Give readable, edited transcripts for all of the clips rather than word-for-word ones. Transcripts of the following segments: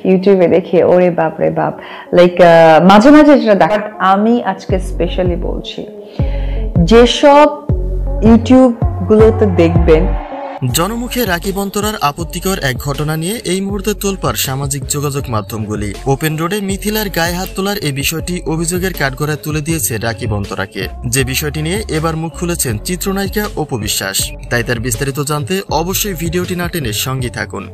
ইউটিউবে দেখে ওরে বাপ রে বাপ, লাইক মাঝে মাঝে যেটা দেখা। আমি আজকে স্পেশালি বলছি, যেসব ইউটিউব গুলোতে দেখবেন জনমুখে রাকিব অন্তরার আপত্তিকর এক ঘটনা নিয়ে এই মুহূর্তে তোলপাড় সামাজিক যোগাযোগ মাধ্যমগুলি। ওপেন রোডে মিথিলার গায়ে হাত তোলার এই বিষয়টি অভিযোগের কাঠগড়ায় তুলে দিয়েছে রাকিব অন্তরাকে, যে বিষয়টি নিয়ে এবার মুখ খুলেছেন চিত্রনায়িকা অপু বিশ্বাস। তাই তার বিস্তারিত জানতে অবশ্যই ভিডিওটি না টেনে সঙ্গী থাকুন।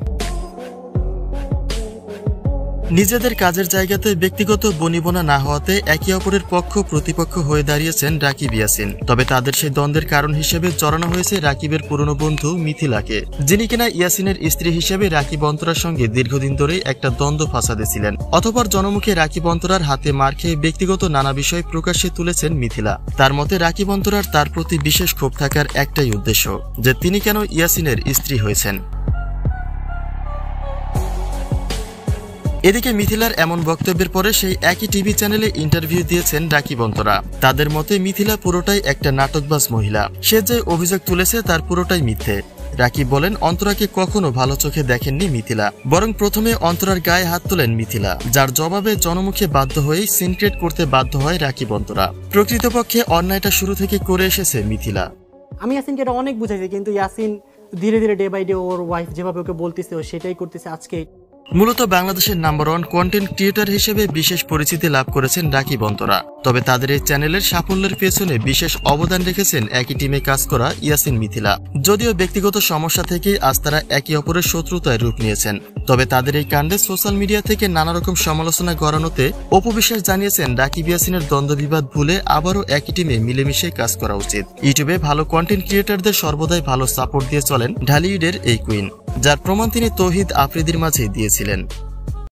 নিজেদের কাজের জায়গাতে ব্যক্তিগত বনিবনা না হওয়াতে একে অপরের পক্ষ প্রতিপক্ষ হয়ে দাঁড়িয়েছেন রাকিব ইয়াসিন। তবে তাদের সেই দ্বন্দ্বের কারণ হিসেবে জড়ানো হয়েছে রাকিবের পুরনো বন্ধু মিথিলাকে, যিনি কিনা ইয়াসিনের স্ত্রী হিসেবে রাকিব অন্তরার সঙ্গে দীর্ঘদিন ধরে একটা দ্বন্দ্ব ফাসাদে ছিলেন। অতঃপর জনমুখে রাকিব অন্তরার হাতে মার খেয়ে ব্যক্তিগত নানা বিষয় প্রকাশ্যে তুলেছেন মিথিলা। তার মতে রাকিব অন্তরার তার প্রতি বিশেষ ক্ষোভ থাকার একটাই উদ্দেশ্য, যে তিনি কেন ইয়াসিনের স্ত্রী হয়েছেন। এদিকে মিথিলার এমন বক্তব্যের পরে সেই একই টিভি চ্যানেলে ইন্টারভিউ দিয়েছেন রাকিব অন্তরা। তাদের মতে মিথিলা পুরোটাই একটা নাটকবাজ মহিলা, সে যে অভিযোগ তুলেছে তার পুরোটাই মিথ্যে। রাকিব বলেন, অন্তরাকে কখনো ভালো চোখে দেখেননি মিথিলা, বরং প্রথমে অন্তরার গায়ে হাত তোলেন মিথিলা, যার জবাবে জনমুখে বাধ্য হয়েই সিনক্রেট করতে বাধ্য হয় রাকিব অন্তরা। প্রকৃতপক্ষে অন্যায়টা শুরু থেকে করে এসেছে মিথিলা। আমি ইয়াসিনকে এটা অনেক বুঝাইছি, কিন্তু ইয়াসিন ধীরে ধীরে ডে বাই ডে ওর ওয়াইফ যেভাবে ওকে বলতেছে ও সেটাই করতেছে। আজকে মূলত বাংলাদেশের নাম্বার 1 কন্টেন্ট ক্রিয়েটর হিসেবে বিশেষ পরিচিতি লাভ করেছেন রাকিব অন্তরা। তবে তাদের এই চ্যানেলের সাফল্যের পেছনে বিশেষ অবদান রেখেছেন একই টিমে কাজ করা ইয়াসিন মিথিলা। যদিও ব্যক্তিগত সমস্যা থেকেই আজ তারা একে অপরের শত্রুতায় রূপ নিয়েছেন, তবে তাদের এই কাণ্ডে সোশ্যাল মিডিয়া থেকে নানা রকম সমালোচনা গড়ানোতে অপু বিশ্বাস জানিয়েছেন রাকিব ইয়াসিনের দ্বন্দ্ব বিবাদ ভুলে আবারও একই টিমে মিলেমিশে কাজ করা উচিত। ইউটিউবে ভালো কন্টেন্ট ক্রিয়েটরদের সর্বদাই ভালো সাপোর্ট দিয়ে চলেন ঢালিউডের এই কুইন, যার প্রমাণ তিনি তৌহিদ আফ্রিদির মাঝে দিয়েছিলেন।